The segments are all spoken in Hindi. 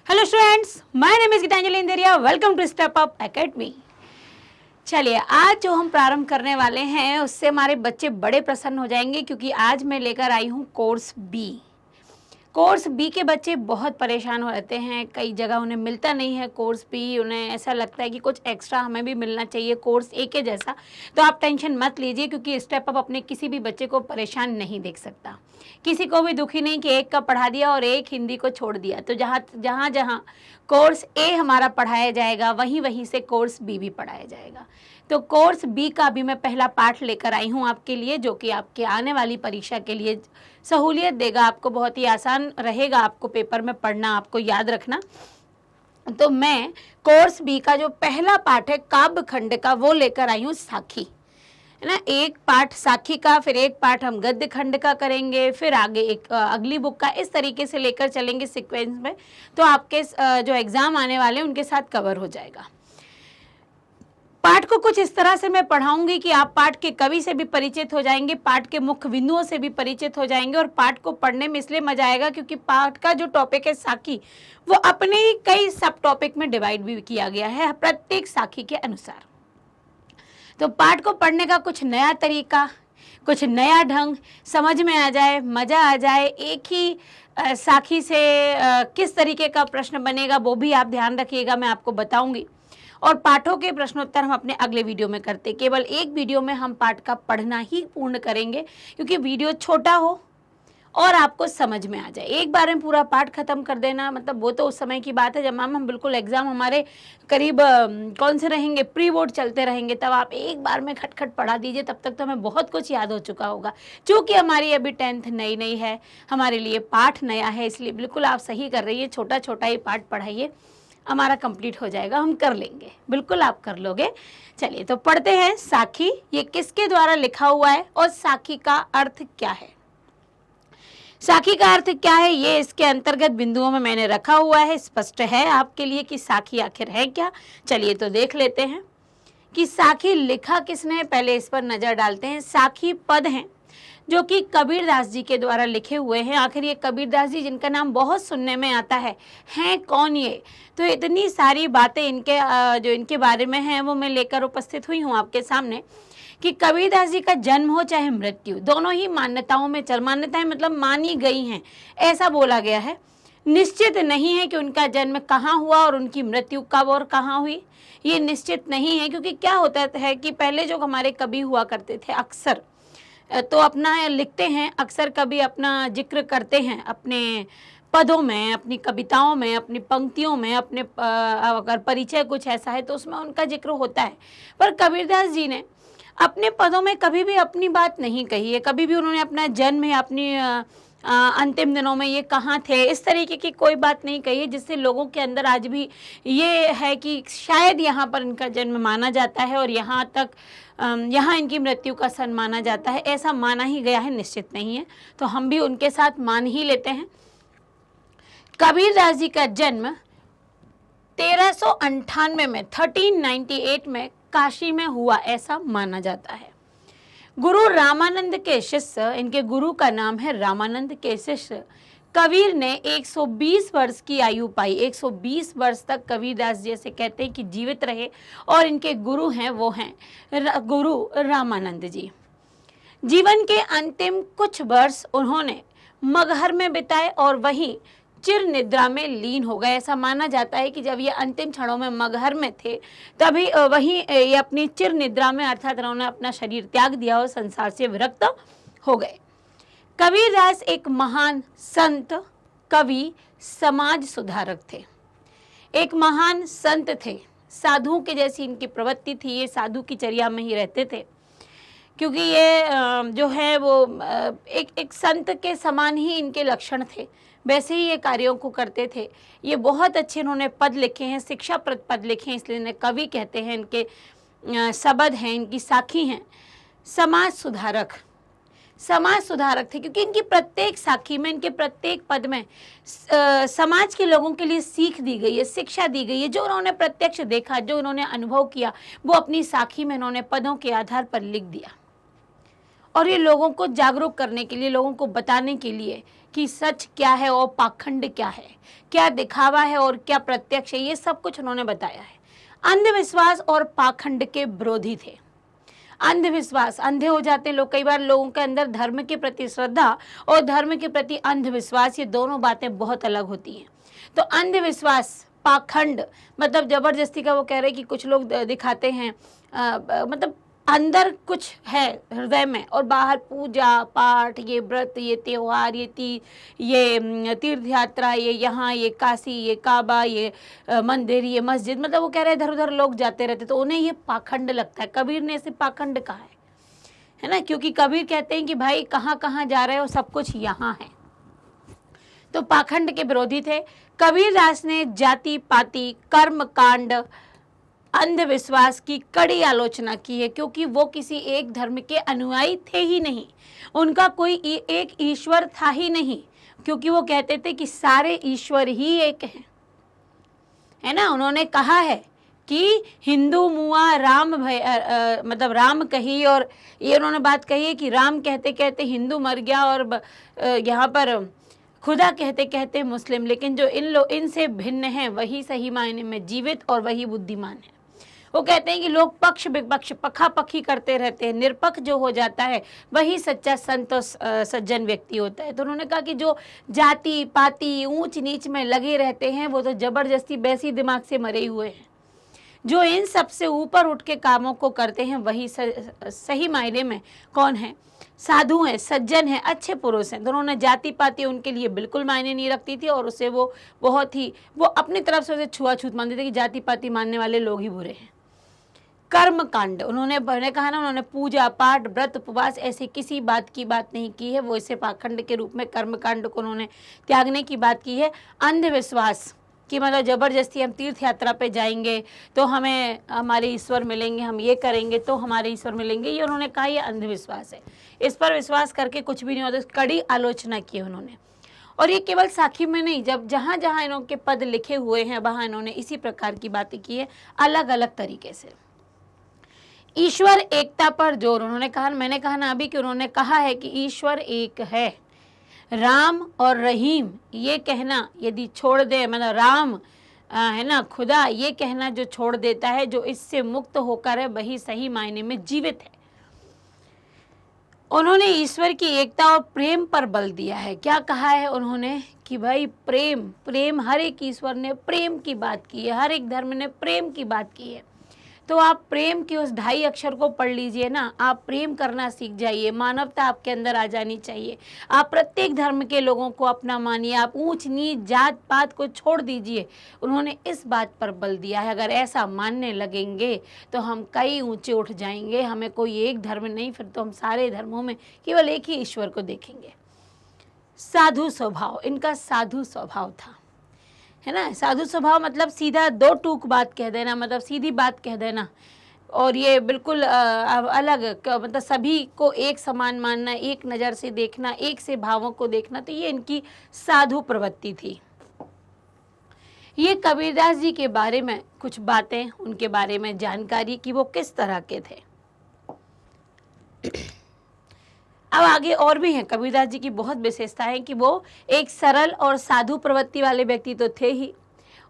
Hello students, my name is Geetanjali Inderia. Welcome to step up academy. चलिए, आज जो हम प्रारंभ करने वाले हैं उससे हमारे बच्चे बड़े प्रसन्न हो जाएंगे, क्योंकि आज मैं लेकर आई हूँ कोर्स बी। कोर्स बी के बच्चे बहुत परेशान हो रहते हैं, कई जगह उन्हें मिलता नहीं है कोर्स बी। उन्हें ऐसा लगता है कि कुछ एक्स्ट्रा हमें भी मिलना चाहिए कोर्स ए के जैसा। तो आप टेंशन मत लीजिए, क्योंकि स्टेप अप अपने किसी भी बच्चे को परेशान नहीं देख सकता, किसी को भी दुखी नहीं कि एक का पढ़ा दिया और एक हिंदी को छोड़ दिया। तो जहाँ जहाँ कोर्स ए हमारा पढ़ाया जाएगा वहीं वहीं से कोर्स बी भी पढ़ाया जाएगा। तो कोर्स बी का भी मैं पहला पाठ लेकर आई हूँ आपके लिए, जो कि आपके आने वाली परीक्षा के लिए सहूलियत देगा। आपको बहुत ही आसान रहेगा आपको पेपर में पढ़ना, आपको याद रखना। तो मैं कोर्स बी का जो पहला पाठ है काव्य खंड का, वो लेकर आई हूँ साखी, है ना। एक पाठ साखी का, फिर एक पाठ हम गद्य खंड का करेंगे, फिर आगे एक अगली बुक का, इस तरीके से लेकर चलेंगे सीक्वेंस में। तो आपके जो एग्जाम आने वाले हैं उनके साथ कवर हो जाएगा। पाठ को कुछ इस तरह से मैं पढ़ाऊंगी कि आप पाठ के कवि से भी परिचित हो जाएंगे, पाठ के मुख्य बिंदुओं से भी परिचित हो जाएंगे। और पाठ को पढ़ने में इसलिए मजा आएगा क्योंकि पाठ का जो टॉपिक है साखी, वो अपने ही कई सब टॉपिक में डिवाइड भी किया गया है प्रत्येक साखी के अनुसार। तो पाठ को पढ़ने का कुछ नया तरीका, कुछ नया ढंग समझ में आ जाए, मज़ा आ जाए। एक ही साखी से किस तरीके का प्रश्न बनेगा वो भी आप ध्यान रखिएगा, मैं आपको बताऊंगी। और पाठों के प्रश्नोत्तर हम अपने अगले वीडियो में करते, केवल एक वीडियो में हम पाठ का पढ़ना ही पूर्ण करेंगे, क्योंकि वीडियो छोटा हो और आपको समझ में आ जाए। एक बार में पूरा पाठ खत्म कर देना, मतलब वो तो उस समय की बात है जब हम बिल्कुल एग्जाम हमारे करीब कौन से रहेंगे, प्री बोर्ड चलते रहेंगे, तब आप एक बार में खटखट पढ़ा दीजिए, तब तक तो हमें बहुत कुछ याद हो चुका होगा। क्योंकि हमारी अभी 10th नई नई है, हमारे लिए पाठ नया है, इसलिए बिल्कुल आप सही कर रही है। छोटा छोटा ही पाठ पढ़ाइए, हमारा कंप्लीट हो जाएगा, हम कर लेंगे, बिल्कुल आप कर लोगे। चलिए तो पढ़ते हैं साखी। ये किसके द्वारा लिखा हुआ है और साखी का अर्थ क्या है? साखी का अर्थ क्या है ये इसके अंतर्गत बिंदुओं में मैंने रखा हुआ है, स्पष्ट है आपके लिए कि साखी आखिर है क्या। चलिए तो देख लेते हैं कि साखी लिखा किसने, पहले इस पर नजर डालते हैं। साखी पद हैं जो कि कबीरदास जी के द्वारा लिखे हुए हैं। आखिर ये कबीरदास जी, जिनका नाम बहुत सुनने में आता है, हैं कौन ये? तो इतनी सारी बातें इनके जो इनके बारे में हैं वो मैं लेकर उपस्थित हुई हूँ आपके सामने, कि कबीरदास जी का जन्म हो चाहे मृत्यु, दोनों ही मान्यताओं में मान्यताएं मतलब मानी गई हैं, ऐसा बोला गया है। निश्चित नहीं है कि उनका जन्म कहाँ हुआ और उनकी मृत्यु कब और कहाँ हुई, ये निश्चित नहीं है। क्योंकि क्या होता है कि पहले जो हमारे कवि हुआ करते थे, अक्सर तो अपना लिखते हैं, अक्सर कभी अपना जिक्र करते हैं अपने पदों में, अपनी कविताओं में, अपनी पंक्तियों में, अपने अगर परिचय कुछ ऐसा है तो उसमें उनका जिक्र होता है। पर कबीरदास जी ने अपने पदों में कभी भी अपनी बात नहीं कही है, कभी भी उन्होंने अपना जन्म या अपनी अंतिम दिनों में ये कहाँ थे, इस तरीके की कोई बात नहीं कही है, जिससे लोगों के अंदर आज भी ये है कि शायद यहाँ पर इनका जन्म माना जाता है और यहाँ तक यहाँ इनकी मृत्यु का सन माना जाता है, ऐसा माना ही गया है, निश्चित नहीं है। तो हम भी उनके साथ मान ही लेते हैं। कबीरदास जी का जन्म 1398 में 1398 में काशी में हुआ, ऐसा माना जाता है। गुरु रामानंद के शिष्य, इनके गुरु का नाम है रामानंद के शिष्य कबीर ने 120 वर्ष की आयु पाई। 120 वर्ष तक कबीरदास जी ऐसे कहते हैं कि जीवित रहे, और इनके गुरु हैं वो हैं गुरु रामानंद जी। जीवन के अंतिम कुछ वर्ष उन्होंने मगहर में बिताए और वहीं चिर निद्रा में लीन हो गए। ऐसा माना जाता है कि जब ये अंतिम क्षणों में मगहर में थे, तभी वहीं ये अपनी चिर निद्रा में, अर्थात उन्होंने अपना शरीर त्याग दिया और संसार से विरक्त हो गए। कबीरदास एक महान संत, कवि, समाज सुधारक थे, एक महान संत थे, साधुओं के जैसी इनकी प्रवृत्ति थी, ये साधु की चर्या में ही रहते थे। क्योंकि ये जो है वो एक संत के समान ही इनके लक्षण थे, वैसे ही ये कार्यों को करते थे। ये बहुत अच्छे इन्होंने पद लिखे हैं, शिक्षाप्रद पद लिखे हैं, इसलिए इन्हें कवि कहते हैं। इनके शब्द हैं, इनकी साखी हैं। समाज सुधारक थे, क्योंकि इनकी प्रत्येक साखी में, इनके प्रत्येक पद में समाज के लोगों के लिए सीख दी गई है, शिक्षा दी गई है। जो उन्होंने प्रत्यक्ष देखा, जो उन्होंने अनुभव किया, वो अपनी साखी में इन्होंने पदों के आधार पर लिख दिया। और ये लोगों को जागरूक करने के लिए, लोगों को बताने के लिए कि सच क्या है और पाखंड क्या है, क्या दिखावा है और क्या प्रत्यक्ष है, ये सब कुछ उन्होंने बताया है। अंधविश्वास और पाखंड के विरोधी थे। अंधविश्वास, अंधे हो जाते हैं लोग, कई बार लोगों के अंदर धर्म के प्रति श्रद्धा और धर्म के प्रति अंधविश्वास, ये दोनों बातें बहुत अलग होती हैं। तो अंधविश्वास, पाखंड मतलब जबरदस्ती का, वो कह रहे हैं कि कुछ लोग दिखाते हैं मतलब अंदर कुछ है हृदय में और बाहर पूजा पाठ, ये व्रत, ये त्योहार, ये तीर्थ यात्रा, ये यहाँ, ये काशी, ये काबा, ये मंदिर, ये मस्जिद, मतलब वो कह रहे हैं इधर उधर लोग जाते रहते, तो उन्हें ये पाखंड लगता है। कबीर ने इसे पाखंड कहा है ना, क्योंकि कबीर कहते हैं कि भाई कहाँ कहाँ जा रहे हो, सब कुछ यहाँ है। तो पाखंड के विरोधी थे। कबीरदास ने जाति पाति, कर्म कांड, अंधविश्वास की कड़ी आलोचना की है, क्योंकि वो किसी एक धर्म के अनुयायी थे ही नहीं, उनका कोई एक ईश्वर था ही नहीं, क्योंकि वो कहते थे कि सारे ईश्वर ही एक हैं, है ना। उन्होंने कहा है कि हिंदू मुआ राम मतलब राम कही, और ये उन्होंने बात कही है कि राम कहते कहते हिंदू मर गया और यहाँ पर खुदा कहते कहते मुस्लिम, लेकिन जो इनसे भिन्न है वही सही मायने में जीवित और वही बुद्धिमान है। वो कहते हैं कि लोग पक्ष विपक्ष, पखापखी करते रहते हैं, निरपक्ष जो हो जाता है वही सच्चा संत और सज्जन व्यक्ति होता है। तो उन्होंने कहा कि जो जाति पाति, ऊंच नीच में लगे रहते हैं वो तो जबरदस्ती बैसी दिमाग से मरे हुए हैं। जो इन सब से ऊपर उठ के कामों को करते हैं वही सही मायने में कौन है, साधु हैं, सज्जन हैं, अच्छे पुरुष हैं। दोनों ने जाति पाति उनके लिए बिल्कुल मायने नहीं रखती थी, और उसे वो बहुत ही, वो अपनी तरफ से उसे छुआछूत मानते थे कि जाति पाति मानने वाले लोग ही बुरे हैं। कर्म कांड, उन्होंने कहा ना, उन्होंने पूजा पाठ, व्रत, उपवास, ऐसे किसी बात की बात नहीं की है, वो इसे पाखंड के रूप में कर्म कांड को उन्होंने त्यागने की बात की है। अंधविश्वास कि मतलब जबरदस्ती हम तीर्थ यात्रा पे जाएंगे तो हमें हमारे ईश्वर मिलेंगे, हम ये करेंगे तो हमारे ईश्वर मिलेंगे, ये उन्होंने कहा ये अंधविश्वास है, इस पर विश्वास करके कुछ भी नहीं होता। कड़ी आलोचना की उन्होंने, और ये केवल साखी में नहीं, जब जहाँ जहाँ इनके पद लिखे हुए हैं वहाँ इन्होंने इसी प्रकार की बातें की है, अलग अलग तरीके से। ईश्वर एकता पर जोर, उन्होंने कहा, मैंने कहा ना अभी कि उन्होंने कहा है कि ईश्वर एक है। राम और रहीम ये कहना यदि छोड़ दे, मतलब राम है ना, खुदा, ये कहना जो छोड़ देता है, जो इससे मुक्त होकर है, वही सही मायने में जीवित है। उन्होंने ईश्वर की एकता और प्रेम पर बल दिया है। क्या कहा है उन्होंने कि भाई प्रेम, प्रेम, हर एक ईश्वर ने प्रेम की बात की है, हर एक धर्म ने प्रेम की बात की है। तो आप प्रेम के उस 2.5 अक्षर को पढ़ लीजिए ना, आप प्रेम करना सीख जाइए, मानवता आपके अंदर आ जानी चाहिए। आप प्रत्येक धर्म के लोगों को अपना मानिए, आप ऊंच नीच जात पात को छोड़ दीजिए। उन्होंने इस बात पर बल दिया है, अगर ऐसा मानने लगेंगे तो हम कई ऊंचे उठ जाएंगे, हमें कोई एक धर्म नहीं, फिर तो हम सारे धर्मों में केवल एक ही ईश्वर को देखेंगे। साधु स्वभाव, इनका साधु स्वभाव था, है ना। साधु स्वभाव मतलब सीधा दो टूक बात कह देना, मतलब सीधी बात कह देना, और ये बिल्कुल अलग, मतलब सभी को एक समान मानना, एक नज़र से देखना, एक से भावों को देखना, तो ये इनकी साधु प्रवृत्ति थी। ये कबीरदास जी के बारे में कुछ बातें, उनके बारे में जानकारी कि वो किस तरह के थे। अब आगे और भी हैं, कबीरदास जी की बहुत विशेषता है कि वो एक सरल और साधु प्रवृत्ति वाले व्यक्ति तो थे ही,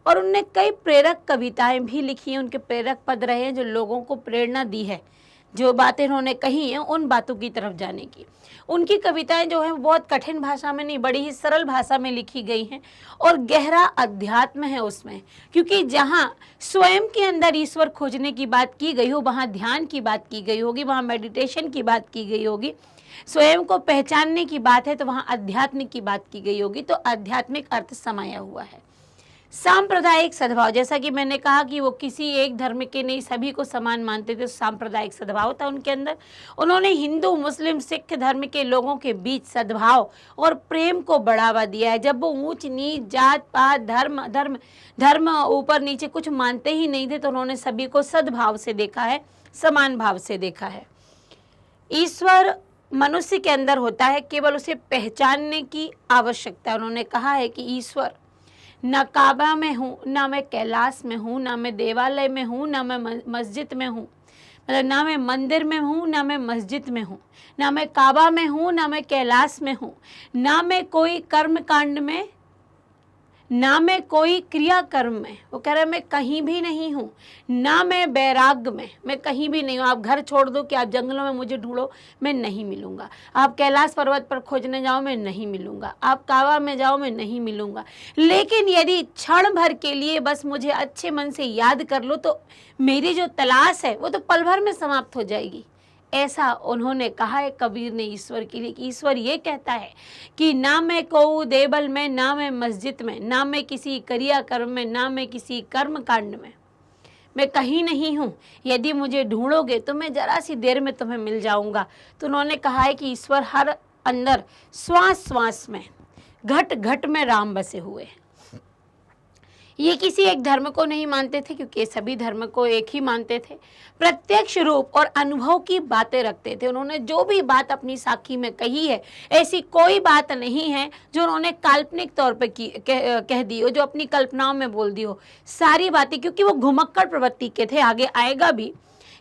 और उनने कई प्रेरक कविताएं भी लिखी हैं, उनके प्रेरक पद रहे हैं जो लोगों को प्रेरणा दी है, जो बातें उन्होंने कही हैं उन बातों की तरफ जाने की। उनकी कविताएं जो हैं बहुत कठिन भाषा में नहीं, बड़ी ही सरल भाषा में लिखी गई हैं, और गहरा अध्यात्म है उसमें, क्योंकि जहाँ स्वयं के अंदर ईश्वर खोजने की बात की गई हो, वहाँ ध्यान की बात की गई होगी, वहाँ मेडिटेशन की बात की गई होगी। स्वयं को पहचानने की बात है तो वहाँ आध्यात्मिक की बात की गई होगी, तो आध्यात्मिक अर्थ समाया हुआ है। सांप्रदायिक सद्भाव, जैसा कि मैंने कहा कि वो किसी एक धर्म के नहीं, सभी को समान मानते थे, सांप्रदायिक सद्भाव था उनके अंदर। उन्होंने हिंदू मुस्लिम सिख धर्म के लोगों के बीच सद्भाव और प्रेम को बढ़ावा दिया है। जब वो ऊंच नीच जात पात धर्म ऊपर नीचे कुछ मानते ही नहीं थे, तो उन्होंने सभी को सद्भाव से देखा है, समान भाव से देखा है। ईश्वर मनुष्य के अंदर होता है, केवल उसे पहचानने की आवश्यकता है। उन्होंने कहा है कि ईश्वर न काबा में हूँ, ना मैं कैलाश में हूँ, ना मैं देवालय में हूँ, ना मैं मस्जिद में हूँ, मतलब ना मैं मंदिर में हूँ, ना मैं मस्जिद में हूँ, ना मैं काबा में हूँ, ना मैं कैलाश में हूँ, ना मैं कोई कर्म कांड में, ना मैं कोई क्रिया कर्म में। वो कह रहा है मैं कहीं भी नहीं हूँ, ना मैं बैराग में, मैं कहीं भी नहीं हूँ। आप घर छोड़ दो कि आप जंगलों में मुझे ढूंढो, मैं नहीं मिलूंगा। आप कैलाश पर्वत पर खोजने जाओ, मैं नहीं मिलूंगा। आप काबा में जाओ, मैं नहीं मिलूंगा। लेकिन यदि क्षण भर के लिए बस मुझे अच्छे मन से याद कर लो तो मेरी जो तलाश है वो तो पल भर में समाप्त हो जाएगी। ऐसा उन्होंने कहा है कबीर ने ईश्वर के लिए, कि ईश्वर ये कहता है कि ना मैं कोऊ देवल में, ना मैं मस्जिद में, ना मैं किसी क्रिया कर्म में, ना मैं किसी कर्म कांड में, मैं कहीं नहीं हूँ। यदि मुझे ढूंढोगे तो मैं जरा सी देर में तुम्हें मिल जाऊंगा। तो उन्होंने कहा है कि ईश्वर हर अंदर, श्वास श्वास में, घट घट में राम बसे हुए हैं। ये किसी एक धर्म को नहीं मानते थे, क्योंकि ये सभी धर्म को एक ही मानते थे। प्रत्यक्ष रूप और अनुभव की बातें रखते थे। उन्होंने जो भी बात अपनी साखी में कही है, ऐसी कोई बात नहीं है जो उन्होंने काल्पनिक तौर पर कह दी हो, जो अपनी कल्पनाओं में बोल दी हो। सारी बातें, क्योंकि वो घुमक्कड़ प्रवृत्ति के थे। आगे आएगा भी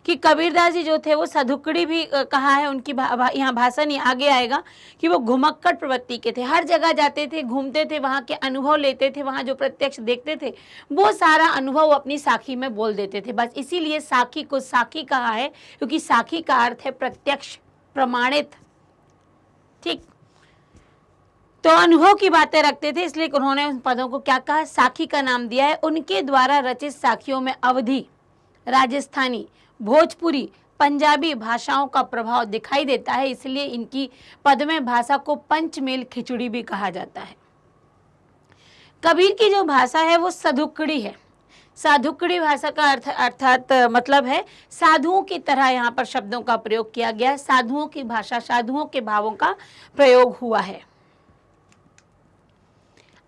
कि कबीरदास जी जो थे वो सधुकड़ी भी कहा है उनकी यहाँ भाषा नहीं, आगे आएगा कि वो घुमक्कड़ प्रवृत्ति के थे। हर जगह जाते थे, घूमते थे, वहाँ के अनुभव लेते थे, वहाँ जो प्रत्यक्ष देखते थे वो सारा अनुभव अपनी साखी में बोल देते थे। बस इसीलिए साखी को साखी कहा है, क्योंकि साखी का अर्थ है प्रत्यक्ष, प्रमाणित। ठीक, तो अनुभव की बातें रखते थे, इसलिए उन्होंने उन पदों को क्या कहा, साखी का नाम दिया है। उनके द्वारा रचित साखियों में अवधी, राजस्थानी, भोजपुरी, पंजाबी भाषाओं का प्रभाव दिखाई देता है। इसलिए इनकी पद्य भाषा को पंचमेल खिचड़ी भी कहा जाता है। कबीर की जो भाषा है वो सधुकड़ी है। साधुकड़ी भाषा का अर्थात मतलब है साधुओं की तरह। यहाँ पर शब्दों का प्रयोग किया गया है। साधुओं की भाषा, साधुओं के भावों का प्रयोग हुआ है।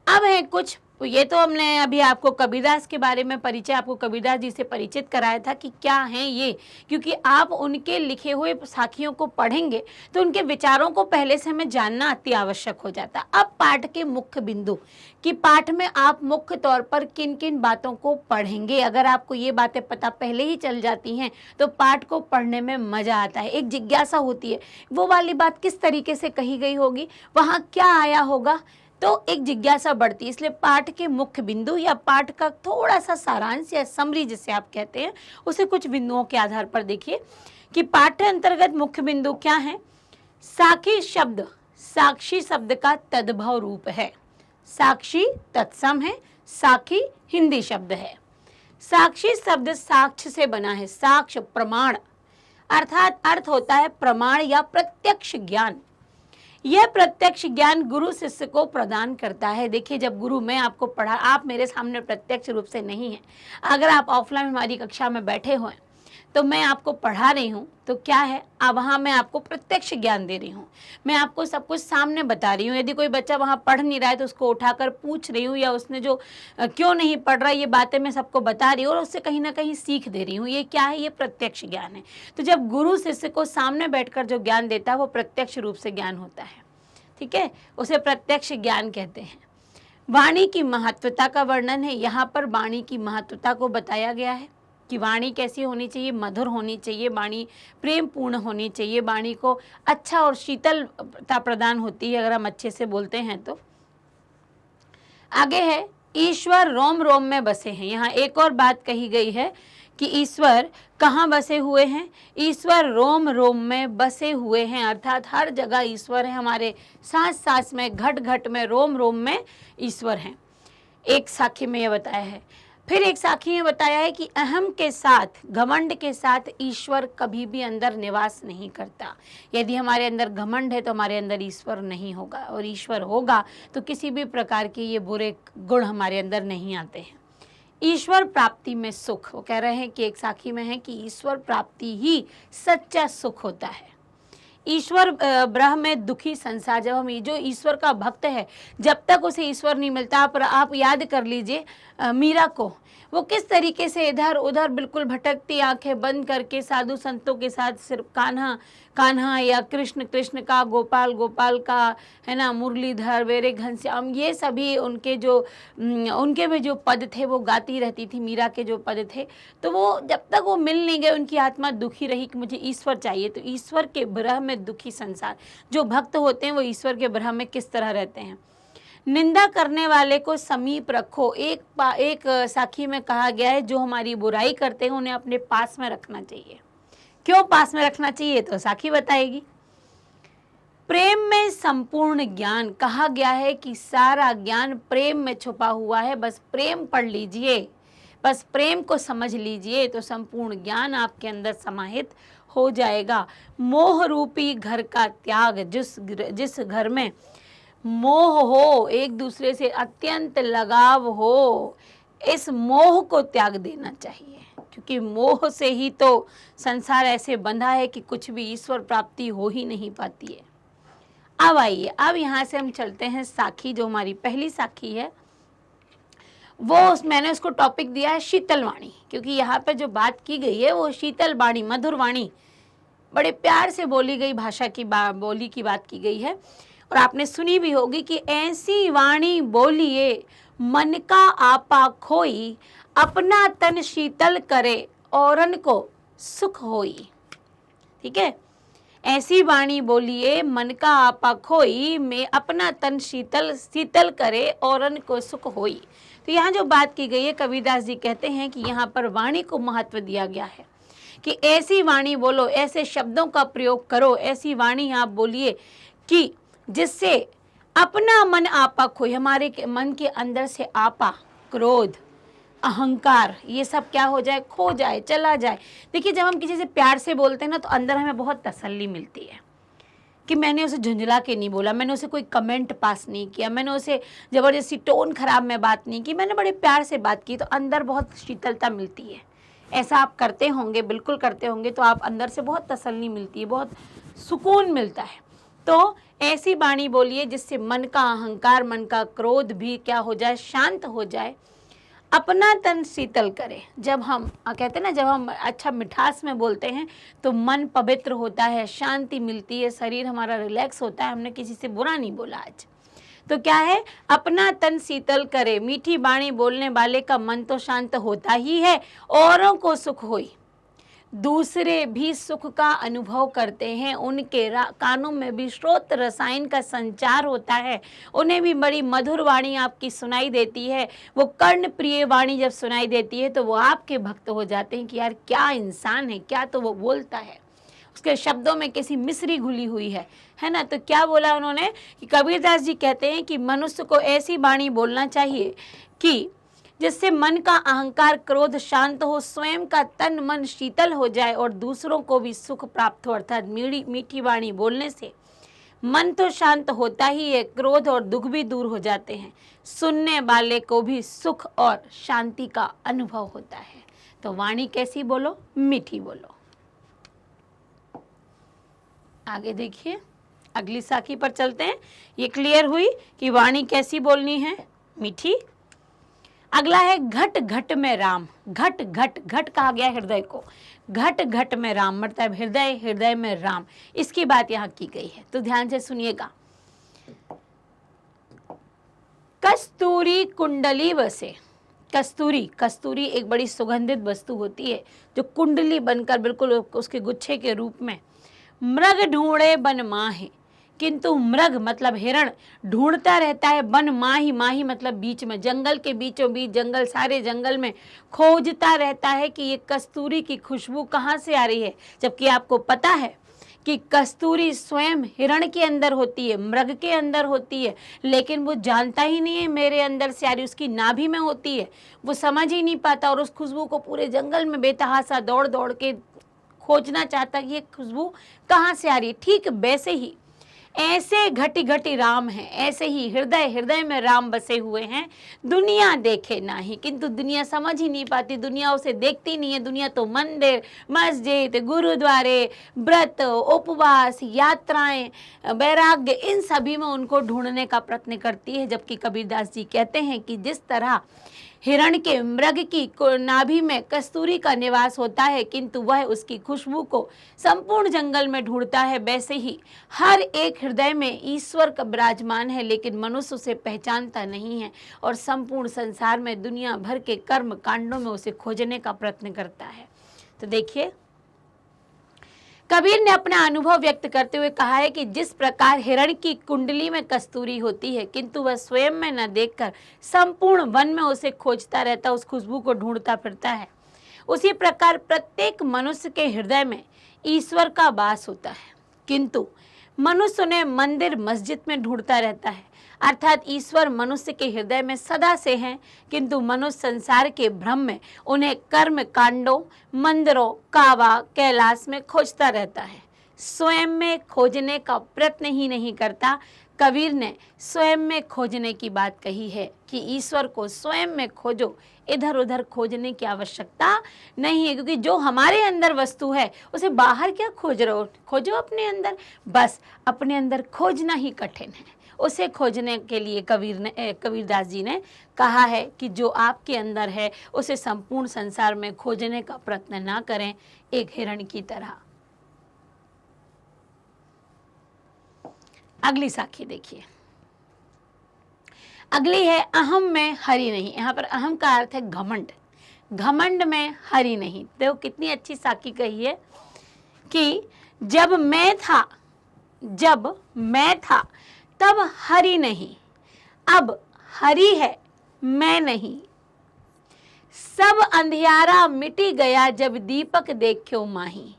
अब है कुछ, ये तो हमने अभी आपको कबीरदास के बारे में परिचय, आपको कबीरदास जी से परिचित कराया था कि क्या हैं ये, क्योंकि आप उनके लिखे हुए साखियों को पढ़ेंगे तो उनके विचारों को पहले से हमें जानना अति आवश्यक हो जाता। अब पाठ के मुख्य बिंदु, कि पाठ में आप मुख्य तौर पर किन किन बातों को पढ़ेंगे। अगर आपको ये बातें पता पहले ही चल जाती हैं तो पाठ को पढ़ने में मजा आता है। एक जिज्ञासा होती है, वो वाली बात किस तरीके से कही गई होगी, वहाँ क्या आया होगा, तो एक जिज्ञासा बढ़ती है। इसलिए पाठ के मुख्य बिंदु या पाठ का थोड़ा सा सारांश या समरी जिसे आप कहते हैं, उसे कुछ बिंदुओं के आधार पर देखिए कि पाठ अंतर्गत मुख्य बिंदु क्या है। साखी शब्द साक्षी शब्द का तद्भव रूप है। साक्षी तत्सम है, साखी हिंदी शब्द है। साक्षी शब्द साक्ष्य से बना है। साक्ष्य प्रमाण, अर्थात अर्थ होता है प्रमाण या प्रत्यक्ष ज्ञान। यह प्रत्यक्ष ज्ञान गुरु शिष्य को प्रदान करता है। देखिए, जब गुरु, मैं आपको पढ़ा, आप मेरे सामने प्रत्यक्ष रूप से नहीं है। अगर आप ऑफलाइन हमारी कक्षा में बैठे हुए हैं तो मैं आपको पढ़ा रही हूँ, तो क्या है, अब वहाँ मैं आपको प्रत्यक्ष ज्ञान दे रही हूँ। मैं आपको सब कुछ सामने बता रही हूँ। यदि कोई बच्चा वहाँ पढ़ नहीं रहा है तो उसको उठाकर पूछ रही हूँ, या उसने जो क्यों नहीं पढ़ रहा, ये बातें मैं सबको बता रही हूँ और उससे कहीं ना कहीं सीख दे रही हूँ। ये क्या है, ये प्रत्यक्ष ज्ञान है। तो जब गुरु शिष्य को सामने बैठकर जो ज्ञान देता है वो प्रत्यक्ष रूप से ज्ञान होता है। ठीक है, उसे प्रत्यक्ष ज्ञान कहते हैं। वाणी की महत्वता का वर्णन है। यहाँ पर वाणी की महत्वता को बताया गया है कि वाणी कैसी होनी चाहिए, मधुर होनी चाहिए, वाणी प्रेम पूर्ण होनी चाहिए, वाणी को अच्छा और शीतलता प्रदान होती है अगर हम अच्छे से बोलते हैं तो। आगे है, ईश्वर रोम रोम में बसे हैं। यहाँ एक और बात कही गई है कि ईश्वर कहाँ बसे हुए हैं। ईश्वर रोम रोम में बसे हुए हैं, अर्थात हर जगह ईश्वर है। हमारे सांस सांस में, घट घट में, रोम रोम में ईश्वर हैं। एक साखी में यह बताया है। फिर एक साखी में बताया है कि अहम के साथ, घमंड के साथ ईश्वर कभी भी अंदर निवास नहीं करता। यदि हमारे अंदर घमंड है तो हमारे अंदर ईश्वर नहीं होगा, और ईश्वर होगा तो किसी भी प्रकार के ये बुरे गुण हमारे अंदर नहीं आते हैं। ईश्वर प्राप्ति में सुख, वो कह रहे हैं कि एक साखी में है कि ईश्वर प्राप्ति ही सच्चा सुख होता है। ईश्वर ब्रह में दुखी संसार। जब हम जो ईश्वर का भक्त है, जब तक उसे ईश्वर नहीं मिलता, आप याद कर लीजिए मीरा को, वो किस तरीके से इधर उधर बिल्कुल भटकती, आंखें बंद करके साधु संतों के साथ सिर्फ कान्हा कान्हा या कृष्ण कृष्ण का, गोपाल गोपाल का, है ना, मुरलीधर, वेरे घनश्याम, ये सभी उनके में जो पद थे वो गाती रहती थी, मीरा के जो पद थे। तो वो जब तक वो मिल नहीं गए, उनकी आत्मा दुखी रही कि मुझे ईश्वर चाहिए। तो ईश्वर के ब्रह में दुखी संसार, जो भक्त होते हैं वो ईश्वर के ब्रह में किस तरह रहते हैं। निंदा करने वाले को समीप रखो। एक साखी में कहा गया है, जो हमारी बुराई करते हैं उन्हें अपने पास में रखना चाहिए। क्यों पास में रखना चाहिए, तो साखी बताएगी। प्रेम में संपूर्ण ज्ञान, कहा गया है कि सारा ज्ञान प्रेम में छुपा हुआ है। बस प्रेम पढ़ लीजिए, बस प्रेम को समझ लीजिए, तो संपूर्ण ज्ञान आपके अंदर समाहित हो जाएगा। मोह रूपी घर का त्याग, जिस घर में मोह हो, एक दूसरे से अत्यंत लगाव हो, इस मोह को त्याग देना चाहिए, क्योंकि मोह से ही तो संसार ऐसे बंधा है कि कुछ भी ईश्वर प्राप्ति हो ही नहीं पाती है। अब आइए, अब यहाँ से हम चलते हैं साखी, जो हमारी पहली साखी है मैंने उसको टॉपिक दिया है शीतल वाणी, क्योंकि यहाँ पे जो बात की गई है वो शीतल वाणी, मधुर वाणी, बड़े प्यार से बोली गई भाषा की बोली की बात की गई है। और आपने सुनी भी होगी कि ऐसी वाणी बोलिए मन का आपा खोई, अपना तन शीतल करे औरन को सुख होई। ठीक है, ऐसी वाणी बोलिए मन का आपा खोई, में अपना तन शीतल करे औरन को सुख होई। तो यहाँ जो बात की गई है, कबीरदास जी कहते हैं कि यहाँ पर वाणी को महत्व दिया गया है कि ऐसी वाणी बोलो, ऐसे शब्दों का प्रयोग करो, ऐसी वाणी आप बोलिए कि जिससे अपना मन आपा खोए, हमारे मन के अंदर से आपा, क्रोध, अहंकार, ये सब क्या हो जाए, खो जाए, चला जाए। देखिए, जब हम किसी से प्यार से बोलते हैं ना, तो अंदर हमें बहुत तसल्ली मिलती है कि मैंने उसे झुंझला के नहीं बोला, मैंने उसे कोई कमेंट पास नहीं किया, मैंने उसे ज़बरदस्ती टोन खराब में बात नहीं की, मैंने बड़े प्यार से बात की, तो अंदर बहुत शीतलता मिलती है। ऐसा आप करते होंगे, बिल्कुल करते होंगे, तो आप अंदर से बहुत तसल्ली मिलती है, बहुत सुकून मिलता है। तो ऐसी वाणी बोलिए जिससे मन का अहंकार, मन का क्रोध भी क्या हो जाए, शांत हो जाए, अपना तन शीतल करे। जब हम कहते हैं ना, जब हम अच्छा मिठास में बोलते हैं तो मन पवित्र होता है, शांति मिलती है, शरीर हमारा रिलैक्स होता है। हमने किसी से बुरा नहीं बोला आज, तो क्या है, अपना तन शीतल करे। मीठी वाणी बोलने वाले का मन तो शांत होता ही है, औरों को सुख होई, दूसरे भी सुख का अनुभव करते हैं, उनके कानों में भी श्रोत रसायन का संचार होता है, उन्हें भी बड़ी मधुर वाणी आपकी सुनाई देती है। वो कर्ण प्रिय वाणी जब सुनाई देती है तो वो आपके भक्त हो जाते हैं कि यार क्या इंसान है, क्या तो वो बोलता है, उसके शब्दों में कैसी मिश्री घुली हुई है ना। तो क्या बोला उन्होंने कि कबीरदास जी कहते हैं कि मनुष्य को ऐसी वाणी बोलना चाहिए कि जिससे मन का अहंकार, क्रोध शांत हो, स्वयं का तन मन शीतल हो जाए और दूसरों को भी सुख प्राप्त हो। अर्थात मीठी वाणी बोलने से मन तो शांत होता ही है, क्रोध और दुख भी दूर हो जाते हैं, सुनने वाले को भी सुख और शांति का अनुभव होता है। तो वाणी कैसी बोलो, मीठी बोलो। आगे देखिए, अगली साखी पर चलते हैं। ये क्लियर हुई कि वाणी कैसी बोलनी है, मीठी। अगला है घट घट में राम। घट घट, घट कहा गया हृदय को, घट घट में राम मतलब हृदय, हृदय में राम, इसकी बात यहाँ की गई है। तो ध्यान से सुनिएगा। कस्तूरी कुंडली बसे। कस्तूरी एक बड़ी सुगंधित वस्तु होती है जो कुंडली बनकर बिल्कुल उसके गुच्छे के रूप में। मृग ढूंढे बन माहे, किंतु मृग मतलब हिरण ढूंढता रहता है बन माही, माही मतलब बीच में, जंगल के बीचों बीच, जंगल सारे जंगल में खोजता रहता है कि ये कस्तूरी की खुशबू कहाँ से आ रही है। जबकि आपको पता है कि कस्तूरी स्वयं हिरण के अंदर होती है, मृग के अंदर होती है, लेकिन वो जानता ही नहीं है मेरे अंदर से आ रही, उसकी नाभि में होती है, वो समझ ही नहीं पाता और उस खुशबू को पूरे जंगल में बेतहासा दौड़ दौड़ के खोजना चाहता कि ये खुशबू कहाँ से आ रही है। ठीक वैसे ही ऐसे घटी घटी राम हैं, ऐसे ही हृदय हृदय में राम बसे हुए हैं। दुनिया देखे नाही, किंतु दुनिया समझ ही नहीं पाती, दुनिया उसे देखती नहीं है। दुनिया तो मंदिर, मस्जिद, गुरुद्वारे, व्रत, उपवास, यात्राएं, वैराग्य, इन सभी में उनको ढूंढने का प्रयत्न करती है। जबकि कबीरदास जी कहते हैं कि जिस तरह हिरण के, मृग की नाभि में कस्तूरी का निवास होता है, किंतु वह उसकी खुशबू को संपूर्ण जंगल में ढूंढता है, वैसे ही हर एक हृदय में ईश्वर का विराजमान है, लेकिन मनुष्य उसे पहचानता नहीं है और संपूर्ण संसार में दुनिया भर के कर्म कांडों में उसे खोजने का प्रयत्न करता है। तो देखिए, कबीर ने अपना अनुभव व्यक्त करते हुए कहा है कि जिस प्रकार हिरण की कुंडली में कस्तूरी होती है, किंतु वह स्वयं में न देखकर संपूर्ण वन में उसे खोजता रहता, उस खुशबू को ढूंढता फिरता है, उसी प्रकार प्रत्येक मनुष्य के हृदय में ईश्वर का वास होता है, किंतु मनुष्य उन्हें मंदिर मस्जिद में ढूंढता रहता है। अर्थात ईश्वर मनुष्य के हृदय में सदा से हैं, किंतु मनुष्य संसार के भ्रम में उन्हें कर्म कांडों, मंदिरों, काबा, कैलाश में खोजता रहता है, स्वयं में खोजने का प्रयत्न ही नहीं करता। कबीर ने स्वयं में खोजने की बात कही है कि ईश्वर को स्वयं में खोजो, इधर उधर खोजने की आवश्यकता नहीं है, क्योंकि जो हमारे अंदर वस्तु है उसे बाहर क्या खोज रहे हो, खोजो अपने अंदर। बस अपने अंदर खोजना ही कठिन है, उसे खोजने के लिए कबीरदास जी ने कहा है कि जो आपके अंदर है उसे संपूर्ण संसार में खोजने का प्रयत्न ना करें, एक हिरण की तरह। अगली साखी देखिए, अगली है अहम में हरि नहीं। यहाँ पर अहम का अर्थ है घमंड, घमंड में हरि नहीं। देखो कितनी अच्छी साखी कही है कि जब मैं था तब हरि नहीं, अब हरि है मैं नहीं। सब अंधियारा मिटी गया जब दीपक देखो माही।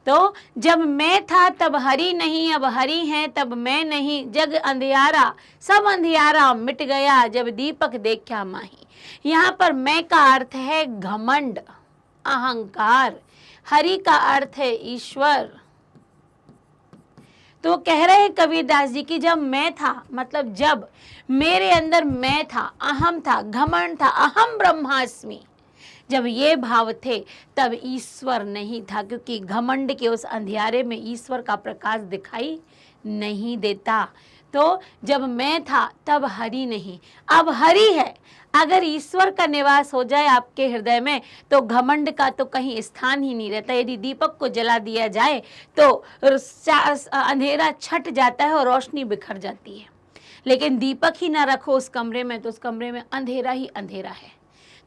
तो जब मैं था तब हरि नहीं, अब हरि है तब मैं नहीं। जग अंधियारा, सब अंधियारा मिट गया जब दीपक देखा माही। यहाँ पर मैं का अर्थ है घमंड, अहंकार। हरि का अर्थ है ईश्वर। तो कह रहे हैं कबीरदास जी की जब मैं था, मतलब जब मेरे अंदर मैं था, अहम था, घमंड था, अहम ब्रह्मास्मि, जब ये भाव थे तब ईश्वर नहीं था, क्योंकि घमंड के उस अंधियारे में ईश्वर का प्रकाश दिखाई नहीं देता। तो जब मैं था तब हरि नहीं, अब हरि है। अगर ईश्वर का निवास हो जाए आपके हृदय में तो घमंड का तो कहीं स्थान ही नहीं रहता। यदि दीपक को जला दिया जाए तो अंधेरा छट जाता है और रोशनी बिखर जाती है, लेकिन दीपक ही ना रखो उस कमरे में तो उस कमरे में अंधेरा ही अंधेरा है।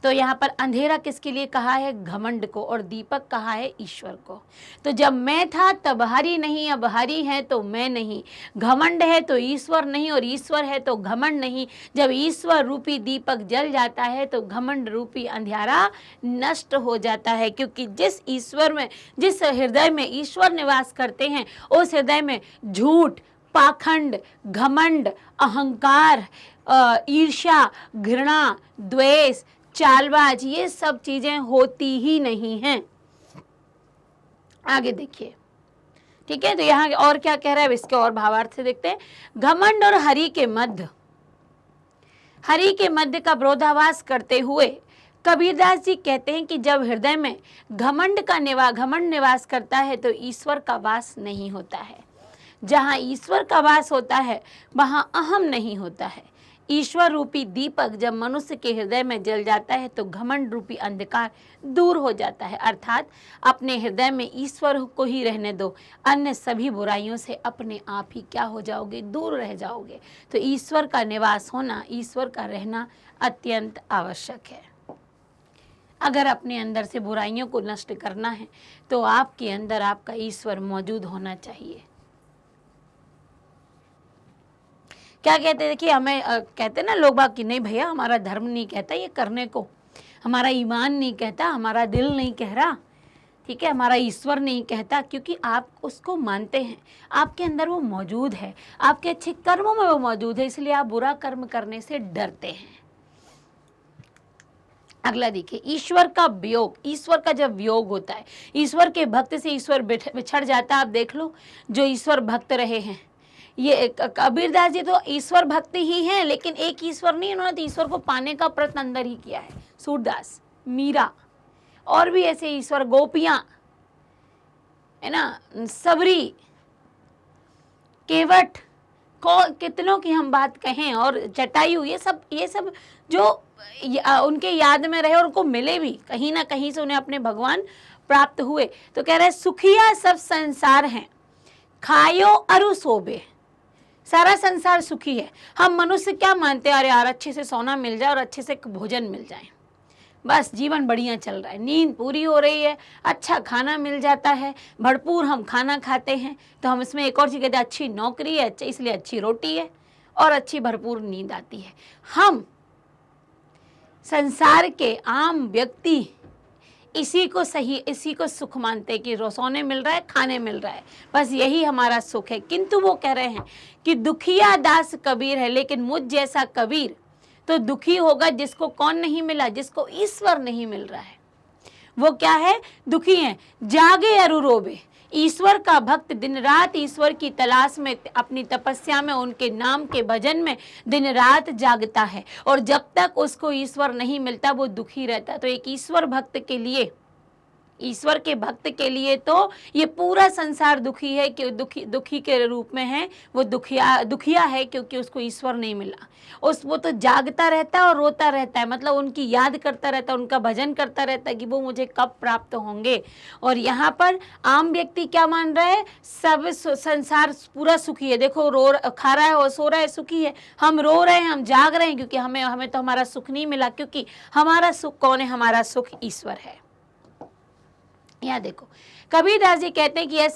तो यहाँ पर अंधेरा किसके लिए कहा है? घमंड को, और दीपक कहा है ईश्वर को। तो जब मैं था तब हरि नहीं, अब हरि है तो मैं नहीं। घमंड है तो ईश्वर नहीं, और ईश्वर है तो घमंड नहीं। जब ईश्वर रूपी दीपक जल जाता है तो घमंड रूपी अंधेरा नष्ट हो जाता है, क्योंकि जिस ईश्वर में, जिस हृदय में ईश्वर निवास करते हैं उस हृदय में झूठ, पाखंड, घमंड, अहंकार, ईर्ष्या, घृणा, द्वेष, चालबाज, ये सब चीजें होती ही नहीं हैं। आगे देखिए, ठीक है। तो यहाँ और क्या कह रहा है, इसके और भावार्थ से देखते हैं। घमंड और हरि के मध्य का विरोधाभास करते हुए कबीरदास जी कहते हैं कि जब हृदय में घमंड निवास करता है तो ईश्वर का वास नहीं होता है। जहाँ ईश्वर का वास होता है वहाँ अहम नहीं होता है। ईश्वर रूपी दीपक जब मनुष्य के हृदय में जल जाता है तो घमंड रूपी अंधकार दूर हो जाता है। अर्थात अपने हृदय में ईश्वर को ही रहने दो, अन्य सभी बुराइयों से अपने आप ही क्या हो जाओगे, दूर रह जाओगे। तो ईश्वर का निवास होना, ईश्वर का रहना अत्यंत आवश्यक है। अगर अपने अंदर से बुराइयों को नष्ट करना है तो आपके अंदर आपका ईश्वर मौजूद होना चाहिए। क्या कहते हैं, देखिए हमें कहते ना लोग बाग कि नहीं भैया हमारा धर्म नहीं कहता ये करने को, हमारा ईमान नहीं कहता, हमारा दिल नहीं कह रहा, ठीक है, हमारा ईश्वर नहीं कहता, क्योंकि आप उसको मानते हैं, आपके अंदर वो मौजूद है, आपके अच्छे कर्मों में वो मौजूद है, इसलिए आप बुरा कर्म करने से डरते हैं। अगला देखिए, ईश्वर का वियोग। ईश्वर का जब वियोग होता है, ईश्वर के भक्त से ईश्वर बिछड़ जाता है। आप देख लो जो ईश्वर भक्त रहे हैं, ये कबीरदास जी तो ईश्वर भक्ति ही हैं, लेकिन एक ईश्वर नहीं, इन्होंने तो ईश्वर को पाने का प्रयत्न अंदर ही किया है। सूरदास, मीरा और भी ऐसे ईश्वर, गोपियां है ना, सबरी, केवट, कितनों की हम बात कहें, और जटायु, ये सब जो उनके याद में रहे और उनको मिले भी, कहीं ना कहीं से उन्हें अपने भगवान प्राप्त हुए। तो कह रहे सुखिया सब संसार हैं, खायो अरु सोबे। सारा संसार सुखी है। हम मनुष्य क्या मानते हैं, अरे यार अच्छे से सोना मिल जाए और अच्छे से भोजन मिल जाए, बस जीवन बढ़िया चल रहा है, नींद पूरी हो रही है, अच्छा खाना मिल जाता है, भरपूर हम खाना खाते हैं, तो हम इसमें एक और चीज़ कहते हैं, अच्छी नौकरी है, इसलिए अच्छी रोटी है और अच्छी भरपूर नींद आती है। हम संसार के आम व्यक्ति इसी को सही, इसी को सुख मानते हैं कि सोने मिल रहा है, खाने मिल रहा है, बस यही हमारा सुख है। किंतु वो कह रहे हैं कि दुखिया दास कबीर है, लेकिन मुझ जैसा कबीर तो दुखी होगा जिसको कौन नहीं मिला, जिसको ईश्वर नहीं मिल रहा है। वो क्या है, दुखी है। जागे अरु रोबे, ईश्वर का भक्त दिन रात ईश्वर की तलाश में, अपनी तपस्या में, उनके नाम के भजन में दिन रात जागता है, और जब तक उसको ईश्वर नहीं मिलता वो दुखी रहता है। तो एक ईश्वर भक्त के लिए, ईश्वर के भक्त के लिए तो ये पूरा संसार दुखी है, कि दुखी के रूप में है, वो दुखिया है क्योंकि उसको ईश्वर नहीं मिला। वो तो जागता रहता है और रोता रहता है, मतलब उनकी याद करता रहता है, उनका भजन करता रहता है कि वो मुझे कब प्राप्त होंगे। और यहाँ पर आम व्यक्ति क्या मान रहा है, सब संसार पूरा सुखी है, देखो खा रहा है और सो रहा है, सुखी है। हम रो रहे हैं, हम जाग रहे हैं, क्योंकि हमें तो हमारा सुख नहीं मिला, क्योंकि हमारा सुख कौन है, हमारा सुख ईश्वर है। यहाँ देखो कबीरदास जी कहते हैं कि इस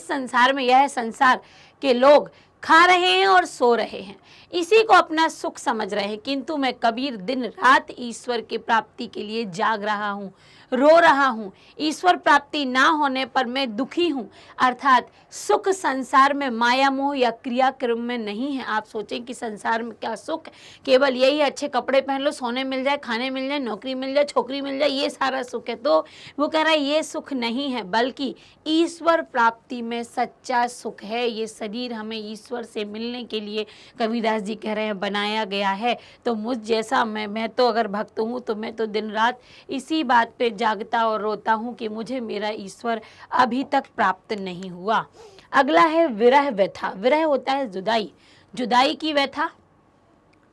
संसार में यह संसार के लोग खा रहे हैं और सो रहे हैं, इसी को अपना सुख समझ रहे हैं, किंतु मैं कबीर दिन रात ईश्वर की प्राप्ति के लिए जाग रहा हूँ, रो रहा हूँ। ईश्वर प्राप्ति ना होने पर मैं दुखी हूँ। अर्थात सुख संसार में माया मोह या क्रियाक्रम में नहीं है। आप सोचें कि संसार में क्या सुख, केवल यही अच्छे कपड़े पहन लो, सोने मिल जाए, खाने मिल जाए, नौकरी मिल जाए, छोकरी मिल जाए, ये सारा सुख है। तो वो कह रहा है ये सुख नहीं है, बल्कि ईश्वर प्राप्ति में सच्चा सुख है। ये शरीर हमें ईश्वर से मिलने के लिए, कबीरदास जी कह रहे हैं, बनाया गया है। तो मुझ जैसा मैं तो अगर भक्त हूँ तो मैं तो दिन रात इसी बात पे जागता और रोता हूँ कि मुझे मेरा ईश्वर अभी तक प्राप्त नहीं हुआ। अगला है विरह व्यथा। विरह होता है जुदाई, जुदाई की व्यथा,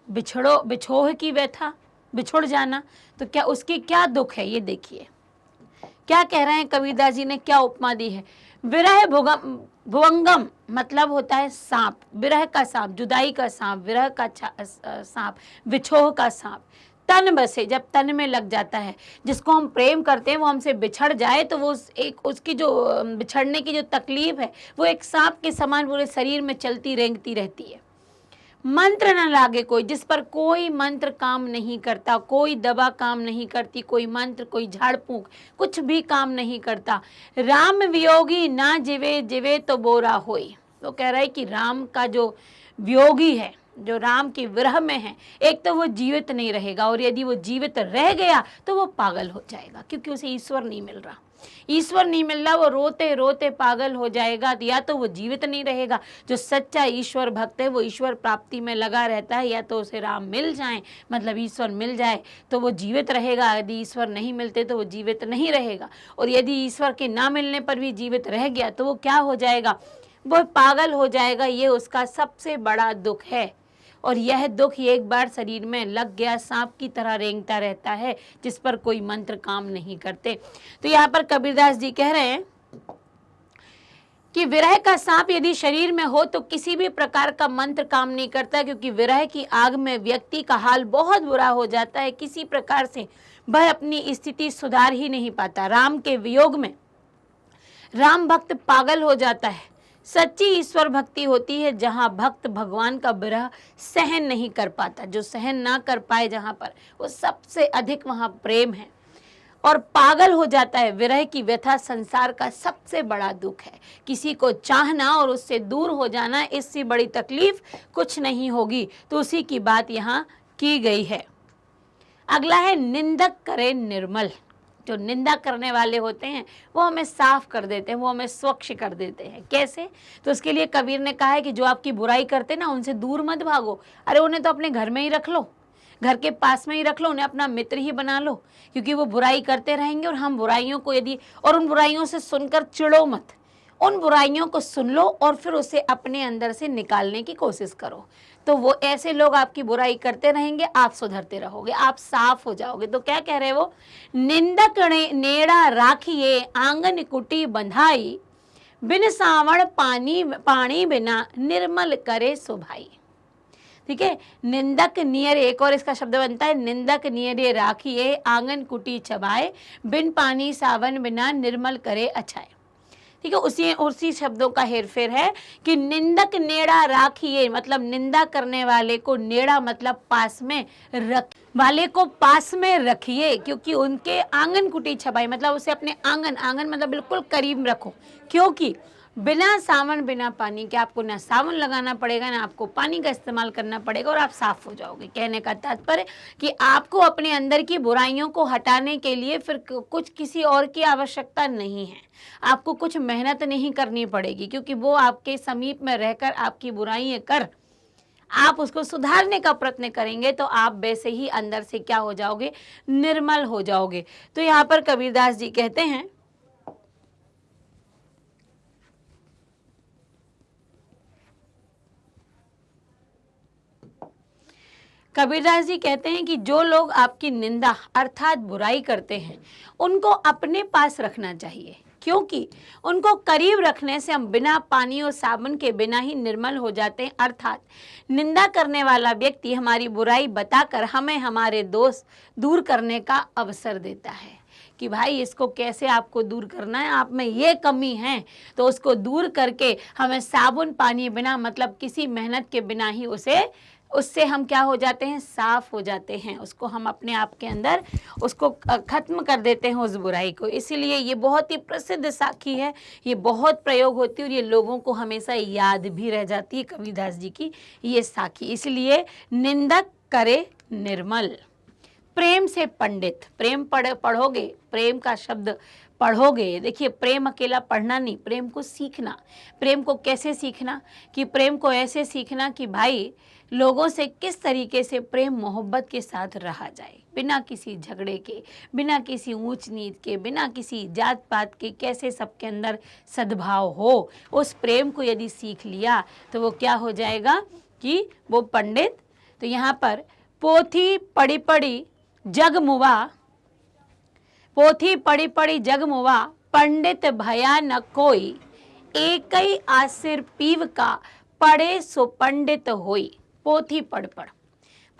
बिछोह की व्यथा, बिछुड़ जाना। तो क्या उसकी क्या दुख है, ये देखिए क्या कह रहे हैं कबीरदास जी ने, क्या उपमा दी है। विरह भुवंगम मतलब होता है सांप, विरह का सांप, जुदाई का सांप, विरह का सांप, बिछोह का सांप। तन बसे, जब तन में लग जाता है, जिसको हम प्रेम करते हैं वो हमसे बिछड़ जाए तो वो उसकी जो बिछड़ने की जो तकलीफ है वो एक सांप के समान पूरे शरीर में चलती रेंगती रहती है। मंत्र न लागे कोई, जिस पर कोई मंत्र काम नहीं करता, कोई दवा काम नहीं करती, कोई मंत्र, कोई झाड़ फूंक, कुछ भी काम नहीं करता। राम वियोगी ना जिवे, जिवे तो बोरा होई। तो कह रहा है कि राम का जो वियोगी है, जो राम के विरह में है, एक तो वो जीवित नहीं रहेगा, और यदि वो जीवित रह गया तो वो पागल हो जाएगा, क्योंकि उसे ईश्वर नहीं मिल रहा। ईश्वर नहीं मिल रहा, वो रोते रोते पागल हो जाएगा। या तो वो जीवित नहीं रहेगा। जो सच्चा ईश्वर भक्त है वो ईश्वर प्राप्ति में लगा रहता है, या तो उसे राम मिल जाए, मतलब ईश्वर मिल जाए तो वो जीवित रहेगा, यदि ईश्वर नहीं मिलते तो वो जीवित नहीं रहेगा। और यदि ईश्वर के ना मिलने पर भी जीवित रह गया तो वो क्या हो जाएगा, वो पागल हो जाएगा। ये उसका सबसे बड़ा दुख है, और यह दुख एक बार शरीर में लग गया सांप की तरह रेंगता रहता है, जिस पर कोई मंत्र काम नहीं करते। तो यहाँ पर कबीरदास जी कह रहे हैं कि विरह का सांप यदि शरीर में हो तो किसी भी प्रकार का मंत्र काम नहीं करता, क्योंकि विरह की आग में व्यक्ति का हाल बहुत बुरा हो जाता है। किसी प्रकार से वह अपनी स्थिति सुधार ही नहीं पाता। राम के वियोग में राम भक्त पागल हो जाता है। सच्ची ईश्वर भक्ति होती है जहाँ भक्त भगवान का विरह सहन नहीं कर पाता। जो सहन ना कर पाए जहाँ पर, वो सबसे अधिक वहाँ प्रेम है, और पागल हो जाता है। विरह की व्यथा संसार का सबसे बड़ा दुख है। किसी को चाहना और उससे दूर हो जाना, इससे बड़ी तकलीफ कुछ नहीं होगी। तो उसी की बात यहाँ की गई है। अगला है निंदक करे निर्मल। जो निंदा करने वाले होते हैं वो हमें साफ कर देते हैं, वो हमें स्वच्छ कर देते हैं। कैसे? तो उसके लिए कबीर ने कहा है कि जो आपकी बुराई करते ना उनसे दूर मत भागो। अरे उन्हें तो अपने घर में ही रख लो, घर के पास में ही रख लो, उन्हें अपना मित्र ही बना लो, क्योंकि वो बुराई करते रहेंगे और हम बुराइयों को यदि और उन बुराइयों से सुनकर चिढ़ो मत, उन बुराइयों को सुन लो और फिर उसे अपने अंदर से निकालने की कोशिश करो। तो वो ऐसे लोग आपकी बुराई करते रहेंगे, आप सुधरते रहोगे, आप साफ हो जाओगे। तो क्या कह रहे हैं वो? निंदक नेड़ा राखिए आंगन कुटी बंधाई, बिन सावण पानी बिना निर्मल करे सुभाई। ठीक है, निंदक नियर, एक और इसका शब्द बनता है, निंदक नियरे राखिए आंगन कुटी चबाए, बिन पानी सावन बिना निर्मल करे अच्छाए। ठीक है, उसी शब्दों का हेरफेर है कि निंदक नेड़ा राखिए, मतलब निंदा करने वाले को, नेड़ा मतलब पास में वाले को पास में रखिए, क्योंकि उनके आंगन कुटी छबाई मतलब उसे अपने आंगन मतलब बिल्कुल करीब रखो, क्योंकि बिना सावन बिना पानी के, आपको ना सावन लगाना पड़ेगा ना आपको पानी का इस्तेमाल करना पड़ेगा और आप साफ हो जाओगे। कहने का तात्पर्य कि आपको अपने अंदर की बुराइयों को हटाने के लिए फिर कुछ किसी और की आवश्यकता नहीं है, आपको कुछ मेहनत नहीं करनी पड़ेगी, क्योंकि वो आपके समीप में रहकर आपकी बुराइयां कर आप उसको सुधारने का प्रयत्न करेंगे तो आप वैसे ही अंदर से क्या हो जाओगे? निर्मल हो जाओगे। तो यहाँ पर कबीरदास जी कहते हैं, कबीरदास जी कहते हैं कि जो लोग आपकी निंदा अर्थात बुराई करते हैं उनको अपने पास रखना चाहिए, क्योंकि उनको करीब रखने से हम बिना पानी और साबुन के बिना ही निर्मल हो जाते हैं। अर्थात निंदा करने वाला व्यक्ति हमारी बुराई बताकर हमें हमारे दोष दूर करने का अवसर देता है कि भाई इसको कैसे आपको दूर करना है, आप में ये कमी है तो उसको दूर करके हमें साबुन पानी बिना मतलब किसी मेहनत के बिना ही उससे हम क्या हो जाते हैं? साफ हो जाते हैं। उसको हम अपने आप के अंदर उसको खत्म कर देते हैं उस बुराई को। इसीलिए ये बहुत ही प्रसिद्ध साखी है, ये बहुत प्रयोग होती है और ये लोगों को हमेशा याद भी रह जाती है कबीरदास जी की ये साखी। इसलिए निंदक करे निर्मल, प्रेम से पंडित, प्रेम पढ़ोगे, प्रेम का शब्द पढ़ोगे। देखिए, प्रेम अकेला पढ़ना नहीं, प्रेम को सीखना। प्रेम को कैसे सीखना? कि प्रेम को ऐसे सीखना कि भाई लोगों से किस तरीके से प्रेम मोहब्बत के साथ रहा जाए, बिना किसी झगड़े के, बिना किसी ऊंच नीच के, बिना किसी जात पात के, कैसे सबके अंदर सद्भाव हो। उस प्रेम को यदि सीख लिया तो वो क्या हो जाएगा कि वो पंडित। तो यहाँ पर पोथी पढ़ी पढ़ी जग मुवा, पोथी पढ़ी पढ़ी जग मुवा, पंडित भया न कोई, एक ही आसिर पीव का, पढ़े सो पंडित होई। पोथी पढ़ पढ़,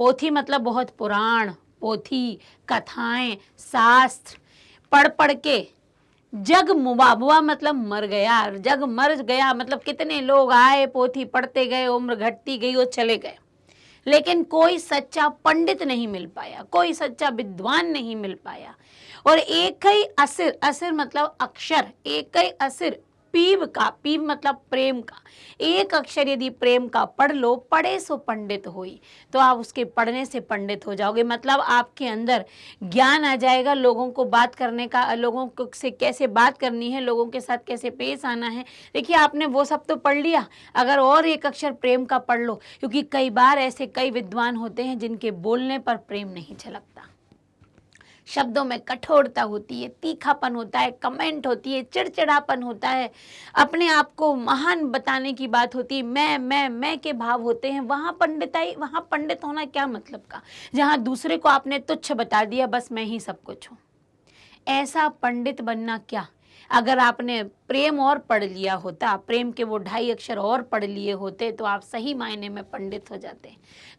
पोथी मतलब बहुत पुराण, पोथी कथाएं शास्त्र पढ़ पढ़ के, जग मुवा, मुआ मतलब मर गया, जग मर गया मतलब कितने लोग आए, पोथी पढ़ते गए, उम्र घटती गई और चले गए, लेकिन कोई सच्चा पंडित नहीं मिल पाया, कोई सच्चा विद्वान नहीं मिल पाया। और एक ही असिर, असिर मतलब अक्षर, एक ही असिर पीव का, पीव मतलब प्रेम का, एक अक्षर यदि प्रेम का पढ़ लो, पढ़े सो पंडित होई, तो आप उसके पढ़ने से पंडित हो जाओगे। मतलब आपके अंदर ज्ञान आ जाएगा, लोगों को बात करने का, लोगों को से कैसे बात करनी है, लोगों के साथ कैसे पेश आना है। देखिए, आपने वो सब तो पढ़ लिया, अगर और एक अक्षर प्रेम का पढ़ लो, क्योंकि कई बार ऐसे कई विद्वान होते हैं जिनके बोलने पर प्रेम नहीं झलकता, शब्दों में कठोरता होती है, तीखापन होता है, कमेंट होती है, चिड़चिड़ापन होता है, अपने आप को महान बताने की बात होती है, मैं के भाव होते हैं। वहाँ पंडित होना क्या मतलब का, जहाँ दूसरे को आपने तुच्छ बता दिया, बस मैं ही सब कुछ हूँ। ऐसा पंडित बनना क्या? अगर आपने प्रेम और पढ़ लिया होता, प्रेम के वो 2.5 अक्षर और पढ़ लिए होते तो आप सही मायने में पंडित हो जाते।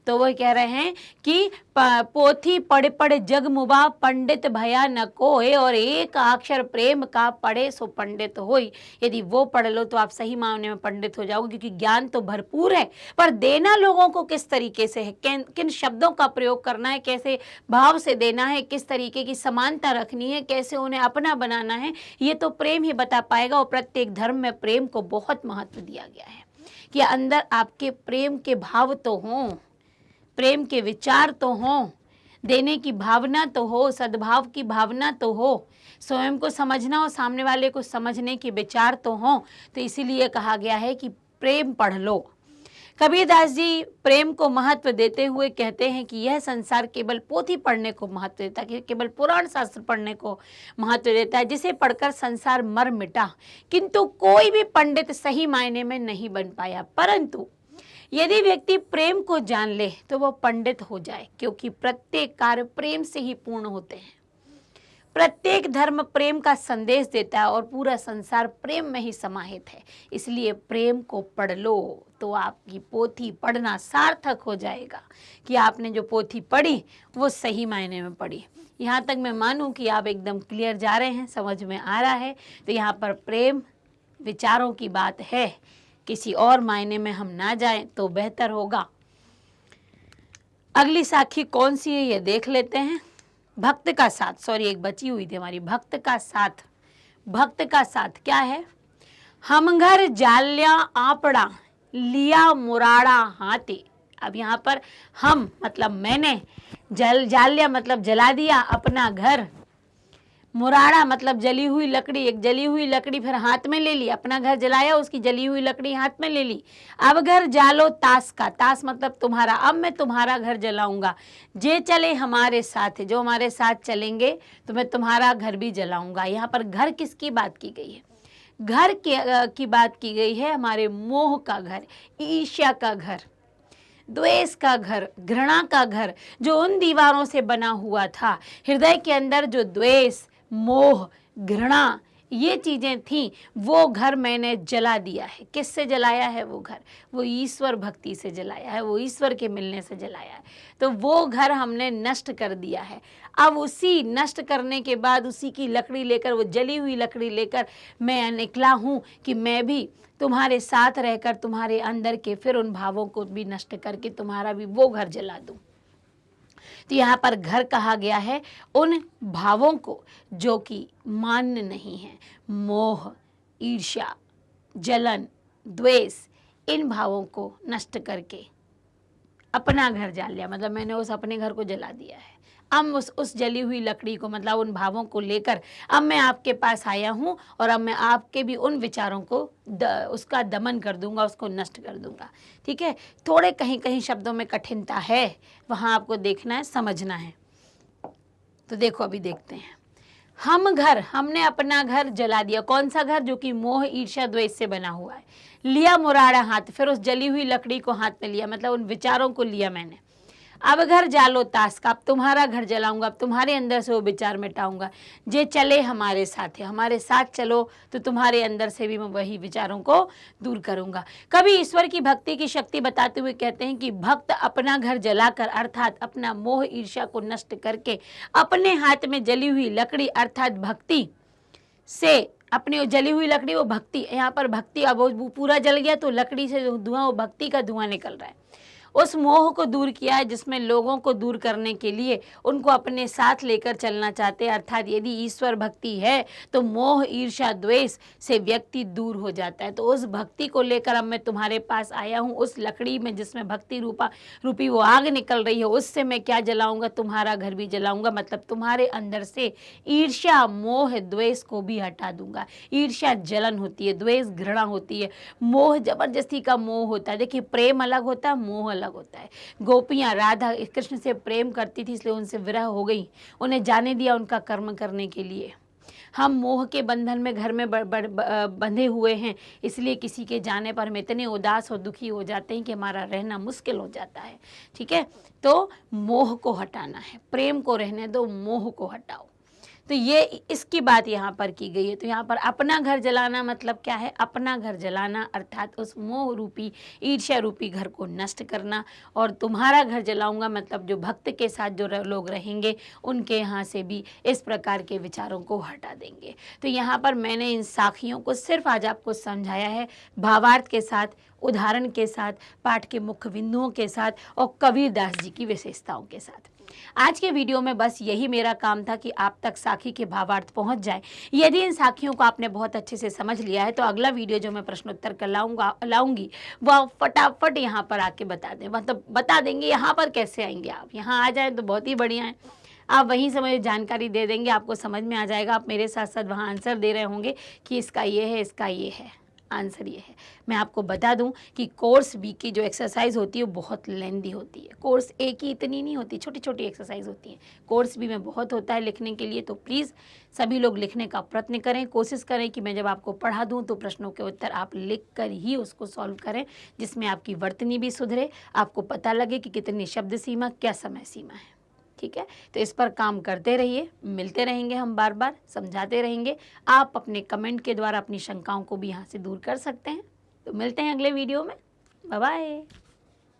तो वो कह रहे हैं कि पोथी पढ़ पढ़ जग मुबा, पंडित भया न कोय, और एक अक्षर प्रेम का, पढ़े सो पंडित होई। यदि वो पढ़ लो तो आप सही मायने में पंडित हो जाओगे, क्योंकि ज्ञान तो भरपूर है, पर देना लोगों को किस तरीके से है, किन शब्दों का प्रयोग करना है, कैसे भाव से देना है, किस तरीके की समानता रखनी है, कैसे उन्हें अपना बनाना है, ये तो प्रेम ही बता पाएगा। और प्रत्येक धर्म में प्रेम को बहुत महत्व दिया गया है कि अंदर आपके प्रेम के भाव तो हों, प्रेम के विचार तो हों। देने की भावना तो हो, सद्भाव की भावना तो हो, स्वयं को समझना और सामने वाले को समझने के विचार तो हों। तो इसीलिए कहा गया है कि प्रेम पढ़ लो। कबीरदास जी प्रेम को महत्व देते हुए कहते हैं कि यह संसार केवल पोथी पढ़ने को महत्व देता है, केवल पुराण शास्त्र पढ़ने को महत्व देता है, जिसे पढ़कर संसार मर मिटा। किंतु कोई भी पंडित सही मायने में नहीं बन पाया। परंतु यदि व्यक्ति प्रेम को जान ले तो वह पंडित हो जाए, क्योंकि प्रत्येक कार्य प्रेम से ही पूर्ण होते हैं। प्रत्येक धर्म प्रेम का संदेश देता है और पूरा संसार प्रेम में ही समाहित है। इसलिए प्रेम को पढ़ लो तो आपकी पोथी पढ़ना सार्थक हो जाएगा कि आपने जो पोथी पढ़ी वो सही मायने में पढ़ी। यहाँ तक मैं मानूं कि आप एकदम क्लियर जा रहे हैं, समझ में आ रहा है। तो यहाँ पर प्रेम विचारों की बात है, किसी और मायने में हम ना जाएं तो बेहतर होगा। अगली साखी कौन सी है ये देख लेते हैं। भक्त का साथ, सॉरी एक बची हुई थी हमारी, भक्त का साथ। भक्त का साथ क्या है? हम घर जाल्या आपड़ा लिया मुराड़ा हाथे। अब यहाँ पर हम मतलब मैंने, जाल्या मतलब जला दिया अपना घर, मुराड़ा मतलब जली हुई लकड़ी, एक जली हुई लकड़ी फिर हाथ में ले ली, अपना घर जलाया, उसकी जली हुई लकड़ी हाथ में ले ली। अब घर जालो तास का, तास मतलब तुम्हारा, अब मैं तुम्हारा घर जलाऊंगा। जे चले हमारे साथ, जो हमारे साथ चलेंगे तो मैं तुम्हारा घर भी जलाऊंगा। यहाँ पर घर किसकी बात की गई है? घर की बात की गई है, हमारे मोह का घर, ईर्ष्या का घर, द्वेष का घर, घृणा का घर, जो उन दीवारों से बना हुआ था। हृदय के अंदर जो द्वेष, मोह, घृणा ये चीज़ें थीं, वो घर मैंने जला दिया है। किससे जलाया है वो घर? वो ईश्वर भक्ति से जलाया है, वो ईश्वर के मिलने से जलाया है। तो वो घर हमने नष्ट कर दिया है। अब उसी नष्ट करने के बाद उसी की लकड़ी लेकर, वो जली हुई लकड़ी लेकर मैं निकला हूँ कि मैं भी तुम्हारे साथ रहकर तुम्हारे अंदर के फिर उन भावों को भी नष्ट करके तुम्हारा भी वो घर जला दूँ। तो यहाँ पर घर कहा गया है उन भावों को जो कि मान्य नहीं है। मोह, ईर्ष्या, जलन, द्वेष, इन भावों को नष्ट करके अपना घर जला लिया, मतलब मैंने उस अपने घर को जला दिया है। अब उस जली हुई लकड़ी को, मतलब उन भावों को लेकर अब मैं आपके पास आया हूँ और अब मैं आपके भी उन विचारों को उसका दमन कर दूंगा, उसको नष्ट कर दूंगा। ठीक है, थोड़े कहीं कहीं शब्दों में कठिनता है, वहाँ आपको देखना है, समझना है। तो देखो अभी देखते हैं। हमने अपना घर जला दिया। कौन सा घर? जो कि मोह, ईर्ष्या, द्वेष से बना हुआ है। लिया मुराड़ा हाथ, फिर उस जली हुई लकड़ी को हाथ में लिया, मतलब उन विचारों को लिया मैंने। अब घर जालो तास का, अब तुम्हारा घर जलाऊंगा, अब तुम्हारे अंदर से वो विचार मिटाऊंगा। जे चले हमारे साथ है, हमारे साथ चलो तो तुम्हारे अंदर से भी मैं वही विचारों को दूर करूंगा। कभी ईश्वर की भक्ति की शक्ति बताते हुए कहते हैं कि भक्त अपना घर जलाकर, अर्थात अपना मोह ईर्ष्या को नष्ट करके, अपने हाथ में जली हुई लकड़ी अर्थात भक्ति से, अपनी जली हुई लकड़ी वो भक्ति, यहाँ पर भक्ति, अब वो पूरा जल गया तो लकड़ी से जो धुआं, वो भक्ति का धुआं निकल रहा है। उस मोह को दूर किया है, जिसमें लोगों को दूर करने के लिए उनको अपने साथ लेकर चलना चाहते हैं। अर्थात यदि ईश्वर भक्ति है तो मोह, ईर्ष्या, द्वेष से व्यक्ति दूर हो जाता है। तो उस भक्ति को लेकर अब मैं तुम्हारे पास आया हूँ। उस लकड़ी में जिसमें भक्ति रूपी वो आग निकल रही है, उससे मैं क्या जलाऊंगा? तुम्हारा घर भी जलाऊंगा, मतलब तुम्हारे अंदर से ईर्ष्या, मोह, द्वेष को भी हटा दूंगा। ईर्ष्या जलन होती है, द्वेष घृणा होती है, मोह जबरदस्ती का मोह होता है। देखिए, प्रेम अलग होता है, मोह अलग होता है। गोपियां राधा कृष्ण से प्रेम करती थी, इसलिए उनसे विरह हो गई, उन्हें जाने दिया उनका कर्म करने के लिए। हम मोह के बंधन में घर में बंधे हुए हैं, इसलिए किसी के जाने पर हम इतने उदास और दुखी हो जाते हैं कि हमारा रहना मुश्किल हो जाता है। ठीक है, तो मोह को हटाना है, प्रेम को रहने दो, मोह को हटाओ। तो ये इसकी बात यहाँ पर की गई है। तो यहाँ पर अपना घर जलाना मतलब क्या है? अपना घर जलाना अर्थात उस मोह रूपी, ईर्ष्या रूपी घर को नष्ट करना। और तुम्हारा घर जलाऊंगा मतलब जो भक्त के साथ जो लोग रहेंगे उनके यहाँ से भी इस प्रकार के विचारों को हटा देंगे। तो यहाँ पर मैंने इन साखियों को सिर्फ आज आपको समझाया है, भावार्थ के साथ, उदाहरण के साथ, पाठ के मुख्य बिंदुओं के साथ और कबीरदास जी की विशेषताओं के साथ। आज के वीडियो में बस यही मेरा काम था कि आप तक साखी के भावार्थ पहुंच जाए। यदि इन साखियों को आपने बहुत अच्छे से समझ लिया है तो अगला वीडियो जो मैं प्रश्नोत्तर कर लाऊंगी वह फटाफट यहाँ पर आके बता दें, मतलब बता देंगे यहाँ पर कैसे आएंगे। आप यहाँ आ जाए तो बहुत ही बढ़िया है, आप वहीं से मुझे जानकारी दे देंगे, आपको समझ में आ जाएगा। आप मेरे साथ साथ वहाँ आंसर दे रहे होंगे कि इसका ये है, इसका ये है, आंसर ये है। मैं आपको बता दूं कि कोर्स बी की जो एक्सरसाइज होती है वो बहुत लेंदी होती है। कोर्स ए की इतनी नहीं होती, छोटी छोटी एक्सरसाइज होती है। कोर्स बी में बहुत होता है लिखने के लिए, तो प्लीज़ सभी लोग लिखने का प्रयत्न करें। कोशिश करें कि मैं जब आपको पढ़ा दूं तो प्रश्नों के उत्तर आप लिख कर ही उसको सॉल्व करें, जिसमें आपकी वर्तनी भी सुधरे, आपको पता लगे कि कितनी शब्द सीमा, क्या समय सीमा है। ठीक है, तो इस पर काम करते रहिए, मिलते रहेंगे हम बार बार, समझाते रहेंगे। आप अपने कमेंट के द्वारा अपनी शंकाओं को भी यहाँ से दूर कर सकते हैं। तो मिलते हैं अगले वीडियो में, बाय बाय।